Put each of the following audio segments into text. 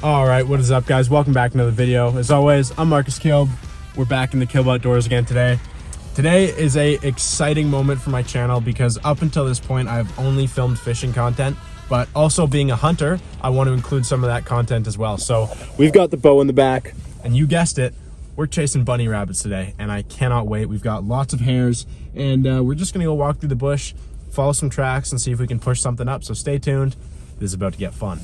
All right, what is up, guys? Welcome back to another video. As always, I'm Marcus Kilb. We're back in the Kilb Outdoors again today. Today is a exciting moment for my channel because up until this point, I've only filmed fishing content, but also being a hunter, I want to include some of that content as well. So we've got the bow in the back, and you guessed it, we're chasing bunny rabbits today, and I cannot wait. We've got lots of hares, and we're just gonna go walk through the bush, follow some tracks, and see if we can push something up. So stay tuned. This is about to get fun.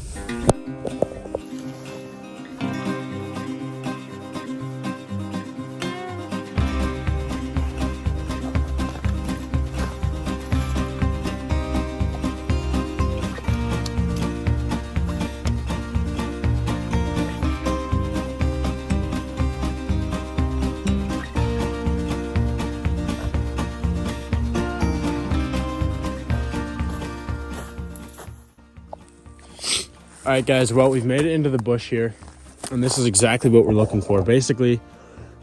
All right, guys, well, we've made it into the bush here, and this is exactly what we're looking for. Basically,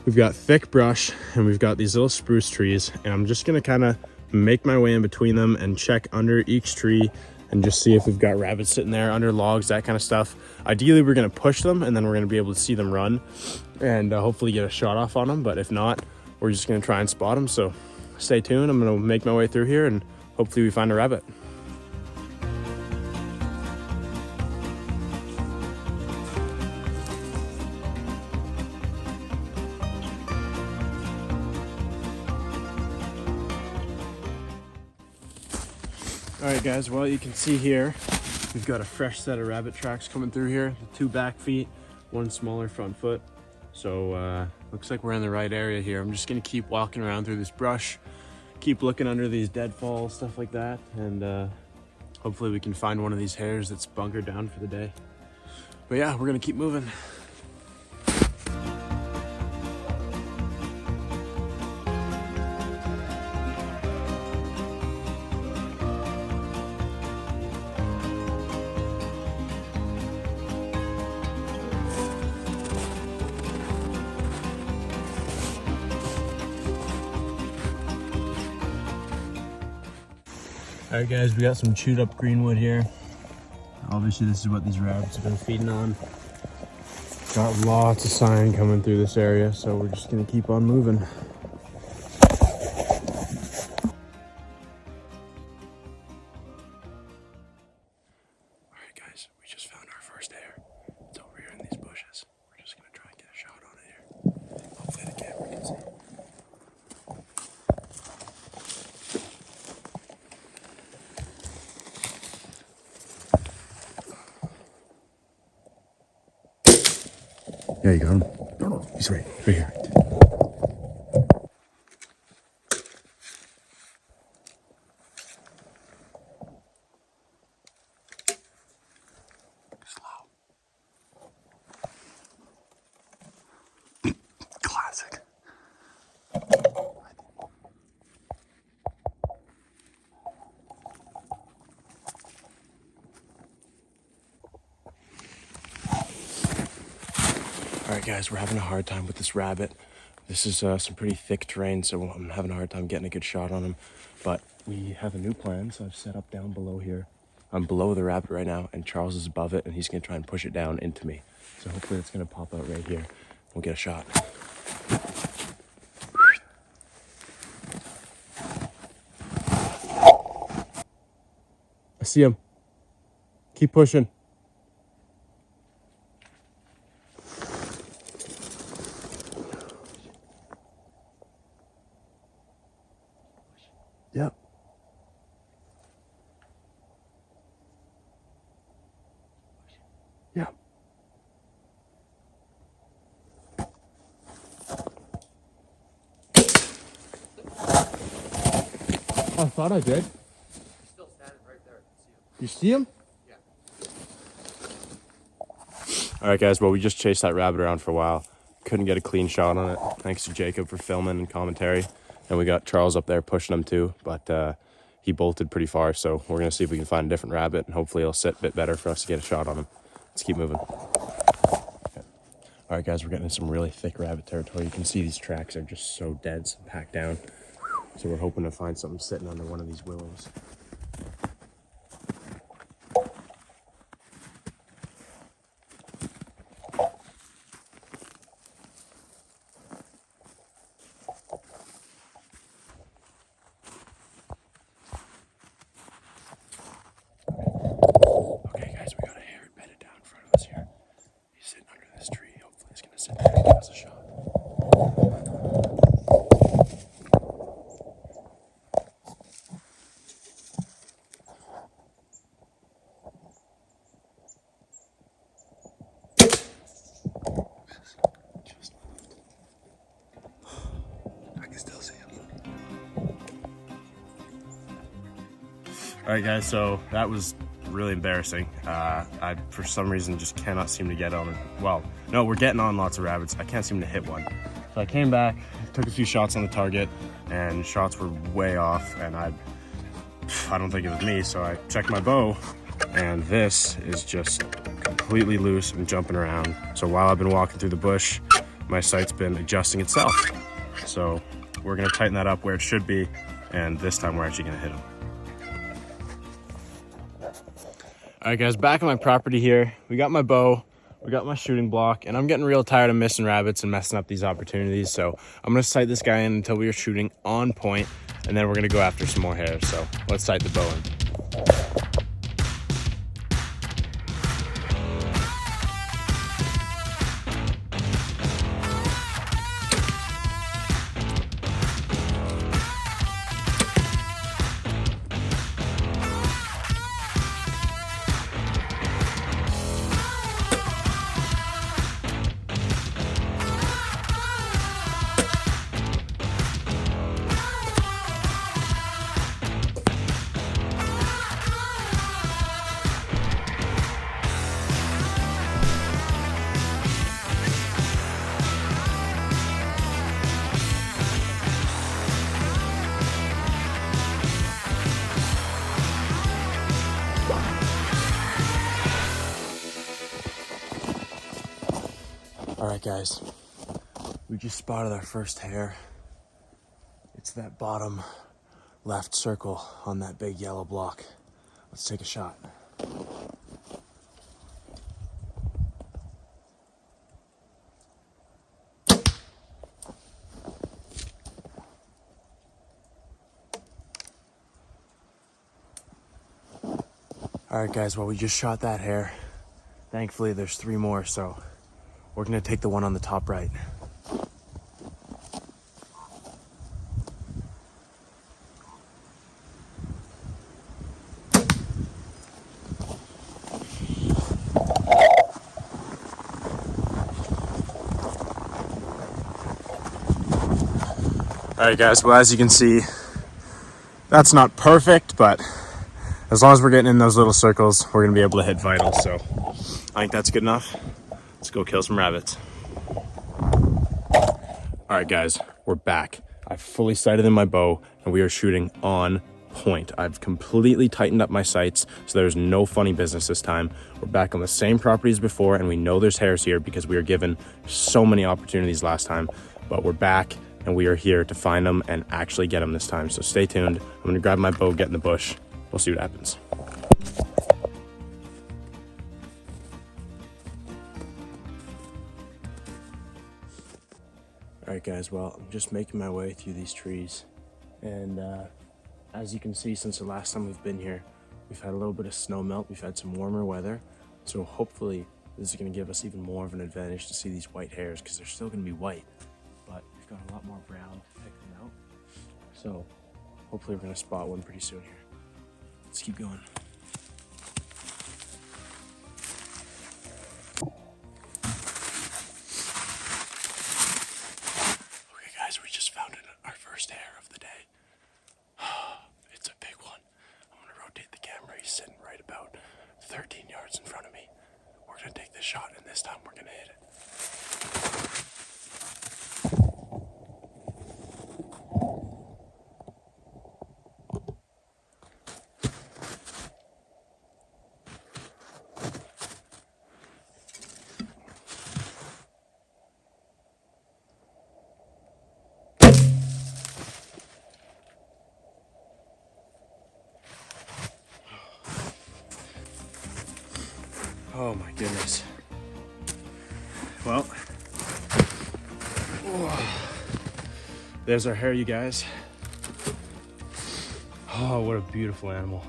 we've got thick brush, and we've got these little spruce trees, and I'm just gonna kind of make my way in between them and check under each tree and just see if we've got rabbits sitting there under logs, that kind of stuff. Ideally, we're gonna push them, and then we're gonna be able to see them run and hopefully get a shot off on them, but if not, we're just gonna try and spot them. So stay tuned. I'm gonna make my way through here, and hopefully we find a rabbit. All right, guys, well, you can see here we've got a fresh set of rabbit tracks coming through here. The 2 back feet, 1 smaller front foot. So looks like we're in the right area here. I'm just gonna keep walking around through this brush, keep looking under these deadfalls, stuff like that, and hopefully we can find one of these hares that's bunkered down for the day. But yeah, we're gonna keep moving. All right, guys, we got some chewed up greenwood here. Obviously, this is what these rabbits have been feeding on. Got lots of sign coming through this area, so we're just gonna keep on moving. All right, guys, we just found our first hare. It's over here in these bushes. We're just gonna try and get a shot on it here. Hopefully the camera can see. Yeah, you got him. No, he's right here. Slow. Classic. All right, guys, we're having a hard time with this rabbit. This is some pretty thick terrain, so I'm having a hard time getting a good shot on him. But we have a new plan, so I've set up down below here. I'm below the rabbit right now, and Charles is above it, and he's gonna try and push it down into me. So hopefully it's gonna pop out right here. We'll get a shot. I see him. Keep pushing. Yep. Yep. I thought I did. He's still standing right there. You see him? Yeah. All right, guys. Well, we just chased that rabbit around for a while. Couldn't get a clean shot on it. Thanks to Jacob for filming and commentary. And we got Charles up there pushing him too, but he bolted pretty far. So we're going to see if we can find a different rabbit, and hopefully it'll sit a bit better for us to get a shot on him. Let's keep moving. Okay. All right, guys, we're getting in some really thick rabbit territory. You can see these tracks are just so dense and packed down. So we're hoping to find something sitting under one of these willows. All right, guys, so that was really embarrassing. I, for some reason, just cannot seem to get on. Well, no, we're getting on lots of rabbits. I can't seem to hit one. So I came back, took a few shots on the target, and shots were way off, and I don't think it was me, so I checked my bow, and this is just completely loose and jumping around. So while I've been walking through the bush, my sight's been adjusting itself. So we're gonna tighten that up where it should be, and this time we're actually gonna hit him. All right, guys, back on my property here. We got my bow, we got my shooting block, and I'm getting real tired of missing rabbits and messing up these opportunities. So I'm gonna sight this guy in until we are shooting on point, and then we're gonna go after some more hares. So let's sight the bow in. All right, guys, we just spotted our first hare. It's that bottom left circle on that big yellow block. Let's take a shot. All right, guys, well, we just shot that hare. Thankfully, there's 3 more, so we're gonna take the one on the top right. All right, guys, well, as you can see, that's not perfect, but as long as we're getting in those little circles, we're gonna be able to hit vital. So I think that's good enough. Let's go kill some rabbits. All right, guys, we're back. I've fully sighted in my bow, and we are shooting on point. I've completely tightened up my sights, so there's no funny business this time. We're back on the same property as before, and we know there's hares here because we were given so many opportunities last time, but we're back, and we are here to find them and actually get them this time. So stay tuned. I'm gonna grab my bow, get in the bush. We'll see what happens. All right, guys, well, I'm just making my way through these trees, and as you can see, since the last time we've been here, we've had a little bit of snow melt, we've had some warmer weather, so hopefully this is going to give us even more of an advantage to see these white hares, because they're still going to be white, but we've got a lot more brown to pick them out, so hopefully we're going to spot one pretty soon here. Let's keep going. We just found our first hare of the day. It's a big one. I'm gonna rotate the camera. He's sitting right about 13 yards in front of me. We're gonna take this shot, and this time we're gonna hit it. Oh my goodness. Well, there's our hare, you guys. Oh, what a beautiful animal.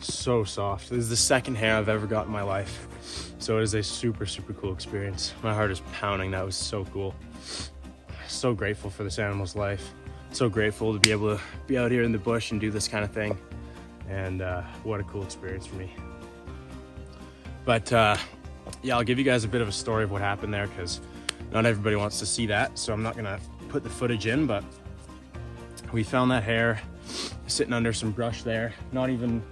So soft. This is the second hare I've ever got in my life. So it is a super, super cool experience. My heart is pounding. That was so cool. So grateful for this animal's life. So grateful to be able to be out here in the bush and do this kind of thing. And what a cool experience for me. But yeah, I'll give you guys a bit of a story of what happened there, because not everybody wants to see that, so I'm not gonna put the footage in, but we found that hare sitting under some brush there, not even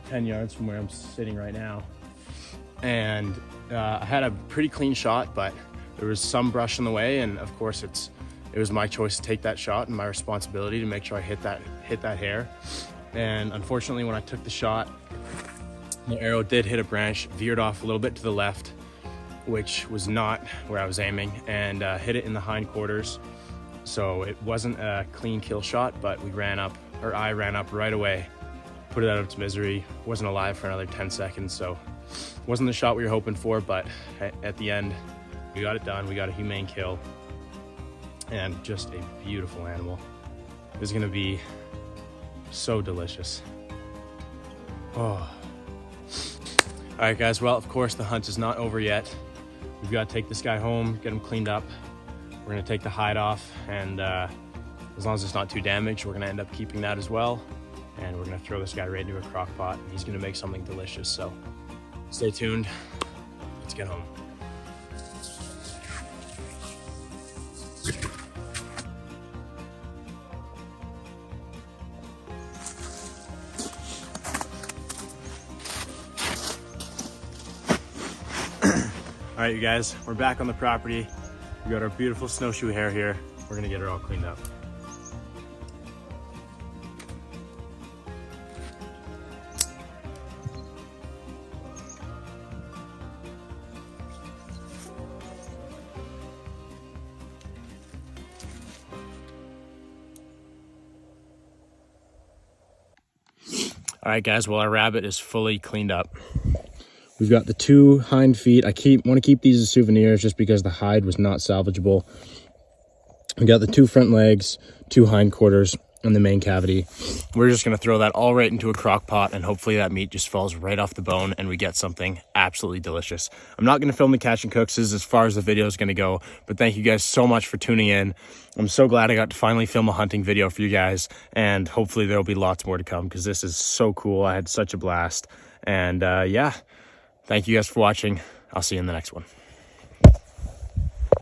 10 yards from where I'm sitting right now. And I had a pretty clean shot, but there was some brush in the way, and of course it was my choice to take that shot and my responsibility to make sure I hit that hare. And unfortunately, when I took the shot, the arrow did hit a branch, veered off a little bit to the left, which was not where I was aiming, and hit it in the hindquarters. So it wasn't a clean kill shot, but I ran up right away, put it out of its misery. Wasn't alive for another 10 seconds, so wasn't the shot we were hoping for, but at the end, we got it done. We got a humane kill, and just a beautiful animal. It was gonna be so delicious. Oh. All right, guys, well, of course, the hunt is not over yet. We've got to take this guy home, get him cleaned up. We're gonna take the hide off, and as long as it's not too damaged, we're gonna end up keeping that as well. And we're gonna throw this guy right into a crock pot, and he's gonna make something delicious. So stay tuned, let's get home. All right, you guys, we're back on the property. We got our beautiful snowshoe hare here. We're gonna get her all cleaned up. All right, guys, well, our rabbit is fully cleaned up. We've got the 2 hind feet. I want to keep these as souvenirs just because the hide was not salvageable. We got the 2 front legs, 2 hindquarters, and the main cavity. We're just gonna throw that all right into a crock pot, and hopefully that meat just falls right off the bone and we get something absolutely delicious. I'm not gonna film the catch and cooks as far as the video is gonna go, but thank you guys so much for tuning in. I'm so glad I got to finally film a hunting video for you guys, and hopefully there'll be lots more to come because this is so cool. I had such a blast, and yeah. Thank you guys for watching. I'll see you in the next one.